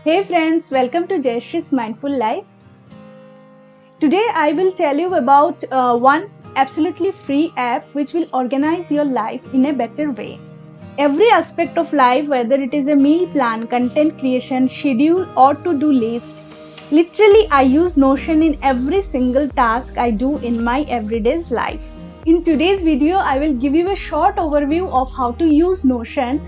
Hey friends, welcome to Jayashree's Mindful Life. Today I will tell you about one absolutely free app which will organize your life in a better way. Every aspect of life, whether it is a meal plan, content creation, schedule or to-do list, literally I use Notion in every single task I do in my everyday's life. In today's video, I will give you a short overview of how to use Notion.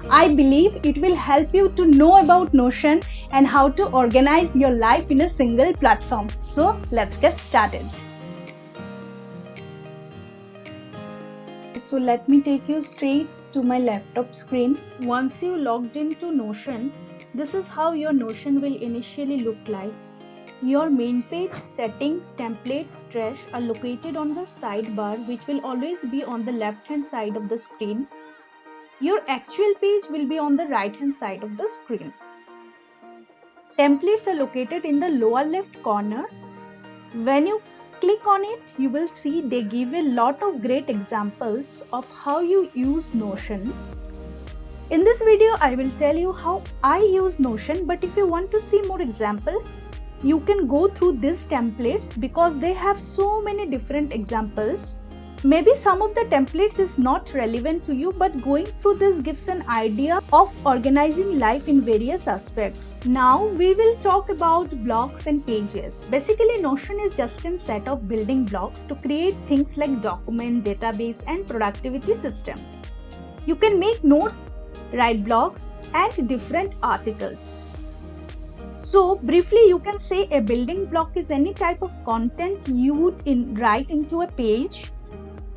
I believe it will help you to know about Notion and how to organize your life in a single platform. So let's get started. So let me take you straight to my laptop screen. Once you logged into Notion, this is how your Notion will initially look like. Your main page, settings, templates, trash are located on the sidebar, which will always be on the left hand side of the screen. Your actual page will be on the right hand side of the screen. Templates are located in the lower left corner. When you click on it, you will see they give a lot of great examples of how you use Notion. In this video, I will tell you how I use Notion, but if you want to see more examples, you can go through these templates because they have so many different examples. Maybe some of the templates is not relevant to you, but going through this gives an idea of organizing life in various aspects. Now we will talk about blocks and pages. Basically, Notion is just a set of building blocks to create things like document, database and productivity systems. You can make notes, write blogs and different articles. So briefly, you can say a building block is any type of content you would write into a page.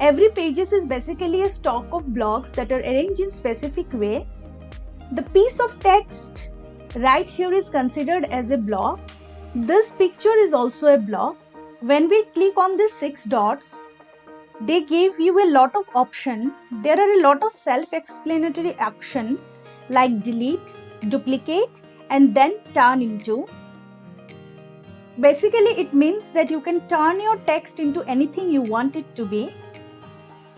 Every pages is basically a stock of blocks that are arranged in specific way. The piece of text right here is considered as a block. This picture is also a block. When we click on the 6 dots, they give you a lot of options. There are a lot of self-explanatory action like delete, duplicate and then turn into. Basically, it means that you can turn your text into anything you want it to be.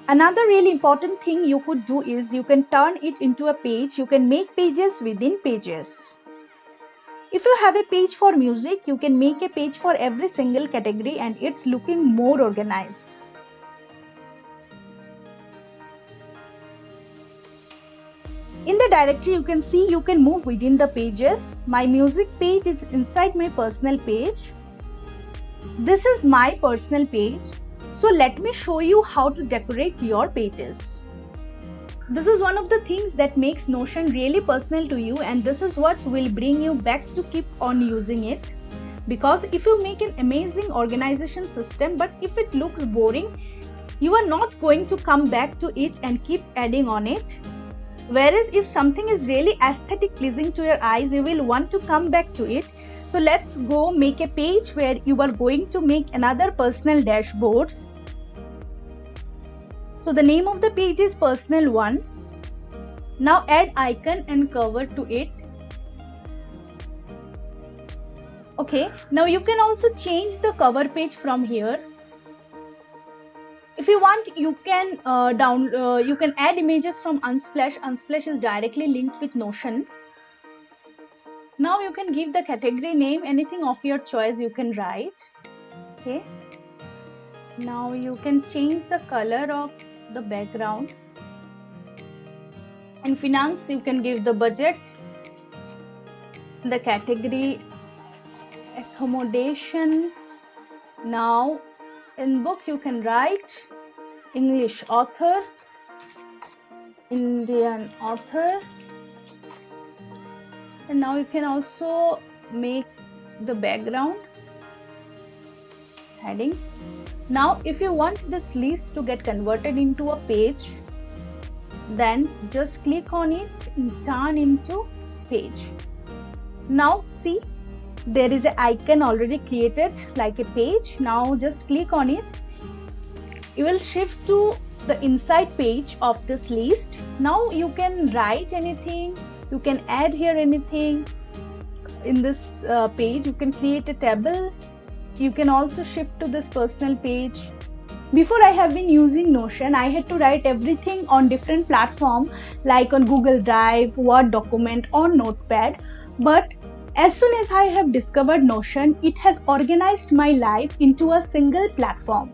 Another really important thing you could do is you can turn it into a page. You can make pages within pages. If you have a page for music, you can make a page for every single category and it's looking more organized. In the directory, you can see you can move within the pages. My music page is inside my personal page. This is my personal page. So let me show you how to decorate your pages. This is one of the things that makes Notion really personal to you, and this is what will bring you back to keep on using it. Because if you make an amazing organization system, but if it looks boring, you are not going to come back to it and keep adding on it. Whereas if something is really aesthetic pleasing to your eyes, you will want to come back to it. So let's go make a page where you are going to make another personal dashboards. So the name of the page is personal one. Now add icon and cover to it. Okay, now you can also change the cover page from here. If you want, you can you can add images from Unsplash. Unsplash is directly linked with Notion. Now you can give the category name, anything of your choice you can write. Okay. Now you can change the color of the background. In finance, you can give the budget, the category accommodation. Now in book you can write English author, Indian author, and now you can also make the background heading. Now if you want this list to get converted into a page, then just click on it and turn into page. Now see, there is an icon already created like a page. Now just click on it. You will shift to the inside page of this list. Now you can write anything, you can add here anything. In this page, you can create a table. You can also shift to this personal page. Before I have been using Notion, I had to write everything on different platforms like on Google Drive, Word document or Notepad. But As soon as I have discovered Notion, it has organized my life into a single platform.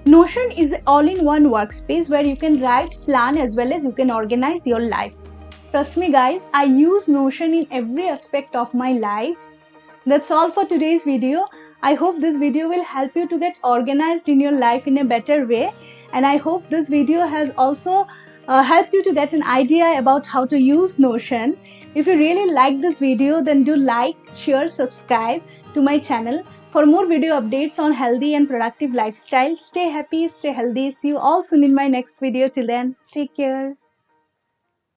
Notion is an all-in-one workspace where you can write, plan, as well as you can organize your life. Trust me guys, I use Notion in every aspect of my life. That's all for today's video. I hope this video will help you to get organized in your life in a better way. And I hope this video has also helped you to get an idea about how to use Notion. If you really like this video, then do like, share, subscribe to my channel for more video updates on healthy and productive lifestyle. Stay happy, stay healthy. See you all soon in my next video. Till then, take care.